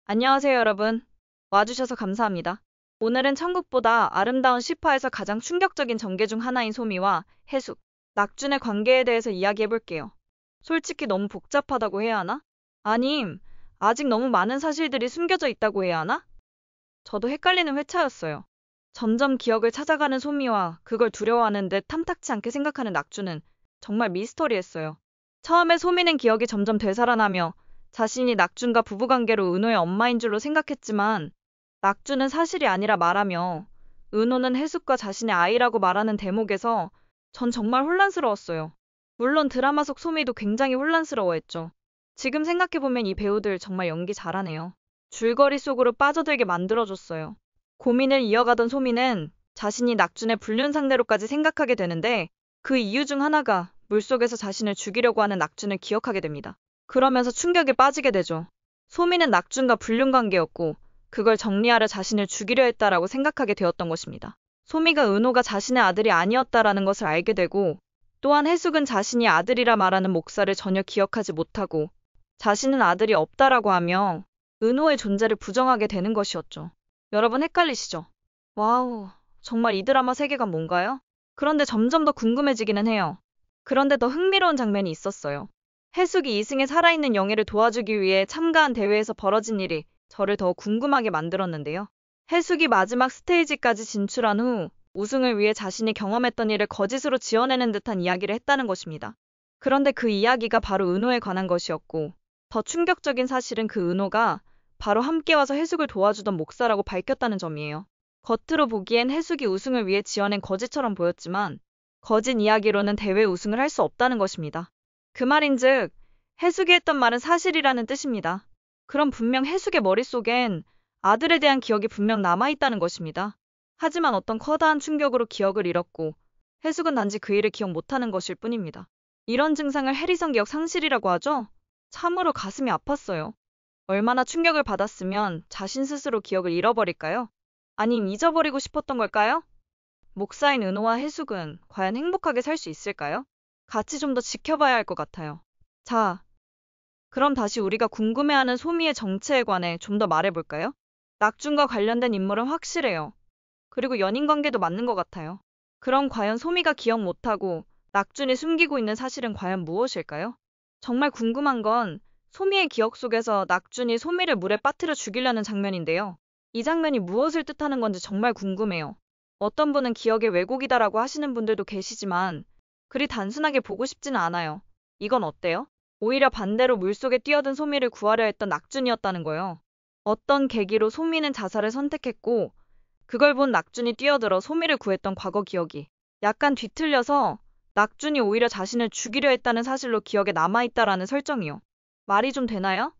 안녕하세요, 여러분. 와주셔서 감사합니다. 오늘은 천국보다 아름다운 시파에서 가장 충격적인 전개 중 하나인 소미와 해숙, 낙준의 관계에 대해서 이야기해볼게요. 솔직히 너무 복잡하다고 해야 하나? 아님, 아직 너무 많은 사실들이 숨겨져 있다고 해야 하나? 저도 헷갈리는 회차였어요. 점점 기억을 찾아가는 소미와 그걸 두려워하는 듯 탐탁치 않게 생각하는 낙준은 정말 미스터리했어요. 처음에 소미는 기억이 점점 되살아나며 자신이 낙준과 부부관계로 은호의 엄마인 줄로 생각했지만 낙준은 사실이 아니라 말하며 은호는 해숙과 자신의 아이라고 말하는 대목에서 전 정말 혼란스러웠어요. 물론 드라마 속 소미도 굉장히 혼란스러워했죠. 지금 생각해보면 이 배우들 정말 연기 잘하네요. 줄거리 속으로 빠져들게 만들어줬어요. 고민을 이어가던 소미는 자신이 낙준의 불륜 상대로까지 생각하게 되는데 그 이유 중 하나가 물속에서 자신을 죽이려고 하는 낙준을 기억하게 됩니다. 그러면서 충격에 빠지게 되죠. 소미는 낙준과 불륜 관계였고 그걸 정리하려 자신을 죽이려 했다라고 생각하게 되었던 것입니다. 소미가 은호가 자신의 아들이 아니었다라는 것을 알게 되고 또한 해숙은 자신이 아들이라 말하는 목사를 전혀 기억하지 못하고 자신은 아들이 없다라고 하며 은호의 존재를 부정하게 되는 것이었죠. 여러분 헷갈리시죠? 와우, 정말 이 드라마 세계관 뭔가요? 그런데 점점 더 궁금해지기는 해요. 그런데 더 흥미로운 장면이 있었어요. 해숙이 이승의 살아있는 영예를 도와주기 위해 참가한 대회에서 벌어진 일이 저를 더 궁금하게 만들었는데요. 해숙이 마지막 스테이지까지 진출한 후 우승을 위해 자신이 경험했던 일을 거짓으로 지어내는 듯한 이야기를 했다는 것입니다. 그런데 그 이야기가 바로 은호에 관한 것이었고 더 충격적인 사실은 그 은호가 바로 함께 와서 해숙을 도와주던 목사라고 밝혔다는 점이에요. 겉으로 보기엔 해숙이 우승을 위해 지어낸 거짓처럼 보였지만 거짓 이야기로는 대회 우승을 할 수 없다는 것입니다. 그 말인즉 해숙이 했던 말은 사실이라는 뜻입니다. 그럼 분명 해숙의 머릿속엔 아들에 대한 기억이 분명 남아있다는 것입니다. 하지만 어떤 커다란 충격으로 기억을 잃었고 해숙은 단지 그 일을 기억 못하는 것일 뿐입니다. 이런 증상을 해리성 기억 상실이라고 하죠? 참으로 가슴이 아팠어요. 얼마나 충격을 받았으면 자신 스스로 기억을 잃어버릴까요? 아님 잊어버리고 싶었던 걸까요? 목사인 은호와 해숙은 과연 행복하게 살 수 있을까요? 같이 좀 더 지켜봐야 할 것 같아요. 자, 그럼 다시 우리가 궁금해하는 소미의 정체에 관해 좀 더 말해볼까요? 낙준과 관련된 인물은 확실해요. 그리고 연인 관계도 맞는 것 같아요. 그럼 과연 소미가 기억 못하고 낙준이 숨기고 있는 사실은 과연 무엇일까요? 정말 궁금한 건 소미의 기억 속에서 낙준이 소미를 물에 빠뜨려 죽이려는 장면인데요. 이 장면이 무엇을 뜻하는 건지 정말 궁금해요. 어떤 분은 기억의 왜곡이다라고 하시는 분들도 계시지만 그리 단순하게 보고 싶지는 않아요. 이건 어때요? 오히려 반대로 물속에 뛰어든 소미를 구하려 했던 낙준이었다는 거예요. 어떤 계기로 소미는 자살을 선택했고 그걸 본 낙준이 뛰어들어 소미를 구했던 과거 기억이 약간 뒤틀려서 낙준이 오히려 자신을 죽이려 했다는 사실로 기억에 남아있다라는 설정이요. 말이 좀 되나요?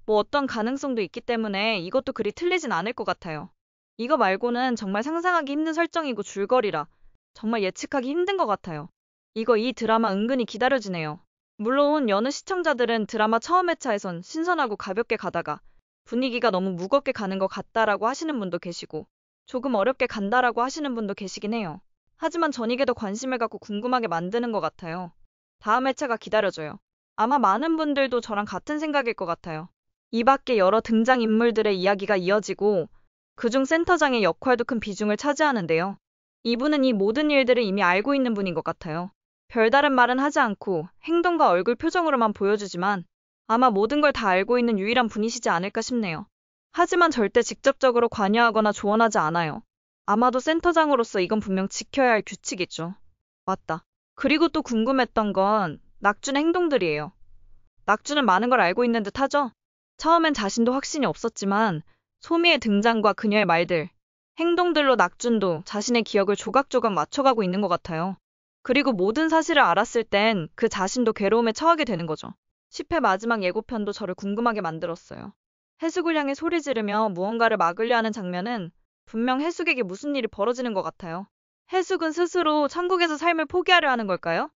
뭐 어떤 가능성도 있기 때문에 이것도 그리 틀리진 않을 것 같아요. 이거 말고는 정말 상상하기 힘든 설정이고 줄거리라 정말 예측하기 힘든 것 같아요. 이 드라마 은근히 기다려지네요. 물론 여느 시청자들은 드라마 처음 회차에선 신선하고 가볍게 가다가 분위기가 너무 무겁게 가는 것 같다라고 하시는 분도 계시고 조금 어렵게 간다라고 하시는 분도 계시긴 해요. 하지만 전 이게 더 관심을 갖고 궁금하게 만드는 것 같아요. 다음 회차가 기다려져요. 아마 많은 분들도 저랑 같은 생각일 것 같아요. 이 밖에 여러 등장인물들의 이야기가 이어지고 그중 센터장의 역할도 큰 비중을 차지하는데요. 이분은 이 모든 일들을 이미 알고 있는 분인 것 같아요. 별다른 말은 하지 않고 행동과 얼굴 표정으로만 보여주지만 아마 모든 걸 다 알고 있는 유일한 분이시지 않을까 싶네요. 하지만 절대 직접적으로 관여하거나 조언하지 않아요. 아마도 센터장으로서 이건 분명 지켜야 할 규칙이죠. 맞다. 그리고 또 궁금했던 건 낙준의 행동들이에요. 낙준은 많은 걸 알고 있는 듯 하죠? 처음엔 자신도 확신이 없었지만 소미의 등장과 그녀의 말들, 행동들로 낙준도 자신의 기억을 조각조각 맞춰가고 있는 것 같아요. 그리고 모든 사실을 알았을 땐 그 자신도 괴로움에 처하게 되는 거죠. 10회 마지막 예고편도 저를 궁금하게 만들었어요. 해숙을 향해 소리 지르며 무언가를 막으려 하는 장면은 분명 해숙에게 무슨 일이 벌어지는 것 같아요. 해숙은 스스로 천국에서 삶을 포기하려 하는 걸까요?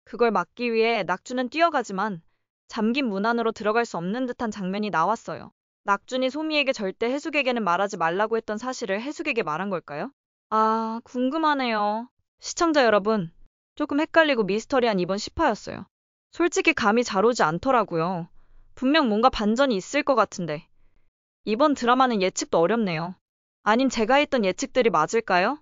그걸 막기 위해 낙준은 뛰어가지만 잠긴 문 안으로 들어갈 수 없는 듯한 장면이 나왔어요. 낙준이 소미에게 절대 해숙에게는 말하지 말라고 했던 사실을 해숙에게 말한 걸까요? 아, 궁금하네요. 시청자 여러분, 조금 헷갈리고 미스터리한 이번 10화였어요. 솔직히 감이 잘 오지 않더라고요. 분명 뭔가 반전이 있을 것 같은데. 이번 드라마는 예측도 어렵네요. 아님 제가 했던 예측들이 맞을까요?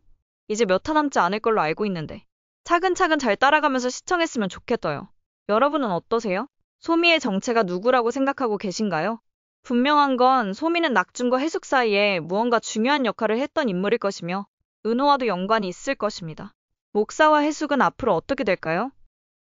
이제 몇 화 남지 않을 걸로 알고 있는데. 차근차근 잘 따라가면서 시청했으면 좋겠어요. 여러분은 어떠세요? 소미의 정체가 누구라고 생각하고 계신가요? 분명한 건 소미는 낙준과 해숙 사이에 무언가 중요한 역할을 했던 인물일 것이며 은호와도 연관이 있을 것입니다. 목사와 해숙은 앞으로 어떻게 될까요?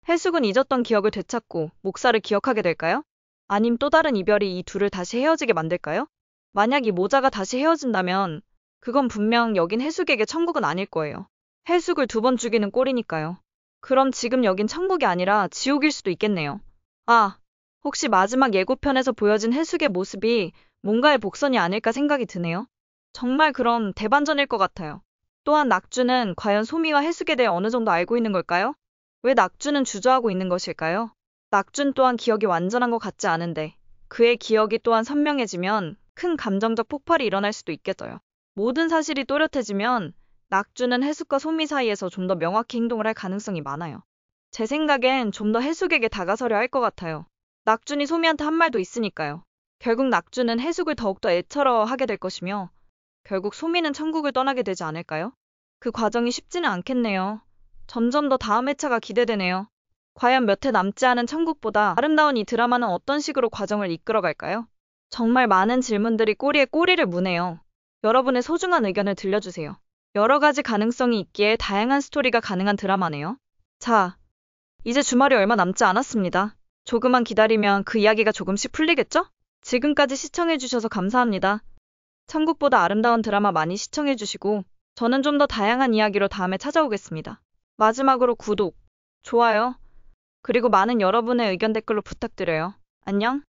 해숙은 잊었던 기억을 되찾고 목사를 기억하게 될까요? 아님 또 다른 이별이 이 둘을 다시 헤어지게 만들까요? 만약 이 모자가 다시 헤어진다면 그건 분명 여긴 해숙에게 천국은 아닐 거예요. 해숙을 2번 죽이는 꼴이니까요. 그럼 지금 여긴 천국이 아니라 지옥일 수도 있겠네요. 아, 혹시 마지막 예고편에서 보여진 해숙의 모습이 뭔가의 복선이 아닐까 생각이 드네요. 정말 그럼 대반전일 것 같아요. 또한 낙주는 과연 소미와 해숙에 대해 어느 정도 알고 있는 걸까요? 왜 낙주는 주저하고 있는 것일까요? 낙준 또한 기억이 완전한 것 같지 않은데 그의 기억이 또한 선명해지면 큰 감정적 폭발이 일어날 수도 있겠어요. 모든 사실이 또렷해지면 낙주는 해숙과 소미 사이에서 좀 더 명확히 행동을 할 가능성이 많아요. 제 생각엔 좀 더 해숙에게 다가서려 할 것 같아요. 낙준이 소미한테 한 말도 있으니까요. 결국 낙준은 해숙을 더욱더 애처로하게 될 것이며 결국 소미는 천국을 떠나게 되지 않을까요? 그 과정이 쉽지는 않겠네요. 점점 더 다음 회차가 기대되네요. 과연 몇 해 남지 않은 천국보다 아름다운 이 드라마는 어떤 식으로 과정을 이끌어갈까요? 정말 많은 질문들이 꼬리에 꼬리를 무네요. 여러분의 소중한 의견을 들려주세요. 여러 가지 가능성이 있기에 다양한 스토리가 가능한 드라마네요. 자, 이제 주말이 얼마 남지 않았습니다. 조금만 기다리면 그 이야기가 조금씩 풀리겠죠? 지금까지 시청해주셔서 감사합니다. 천국보다 아름다운 드라마 많이 시청해주시고 저는 좀 더 다양한 이야기로 다음에 찾아오겠습니다. 마지막으로 구독, 좋아요, 그리고 많은 여러분의 의견 댓글로 부탁드려요. 안녕.